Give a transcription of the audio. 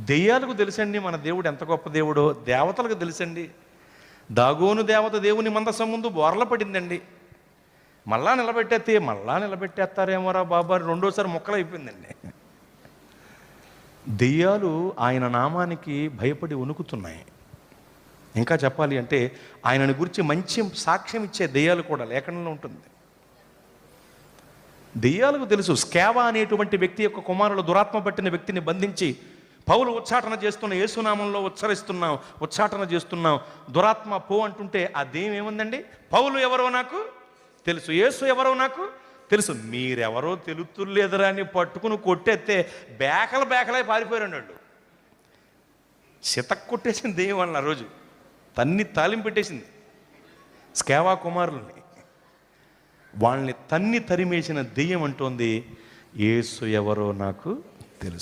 దెయ్యాలకు తెలుసండి మన దేవుడు ఎంత గొప్ప దేవుడో. దేవతలకు తెలుసండి. దాగోను దేవత దేవుని మందసం ముందు బోర్ల పడిందండి. మళ్ళా నిలబెట్టేస్తారేమోరా బాబా అని రెండోసారి మొక్కలైపోయిందండి. దెయ్యాలు ఆయన నామానికి భయపడి వణుకుతున్నాయి. ఇంకా చెప్పాలి అంటే ఆయనని గురించి మంచి సాక్ష్యం ఇచ్చే దెయ్యాలు కూడా లేఖనంలో ఉంటుంది. దెయ్యాలకు తెలుసు. స్కేవా అనేటువంటి వ్యక్తి యొక్క కుమారులు దురాత్మ పట్టిన వ్యక్తిని బంధించి పౌలు ఉచ్చాటన చేస్తున్న యేసునామంలో ఉచ్చాటన చేస్తున్నాం దురాత్మ పో అంటుంటే ఆ దెయ్యం ఏముందండి, పౌలు ఎవరో నాకు తెలుసు, యేసు ఎవరో నాకు తెలుసు, మీరెవరో తెలుతులేదురా అని పట్టుకుని కొట్టేస్తే బేకలై పారిపోయారు వాళ్ళు. చితక్ కొట్టేసింది దెయ్యం వాళ్ళని. ఆ రోజు తాలింపు పెట్టేసింది స్కేవా కుమారుల్ని. వాళ్ళని తరిమేసిన దెయ్యం అంటోంది, యేసు ఎవరో నాకు తెలుసు.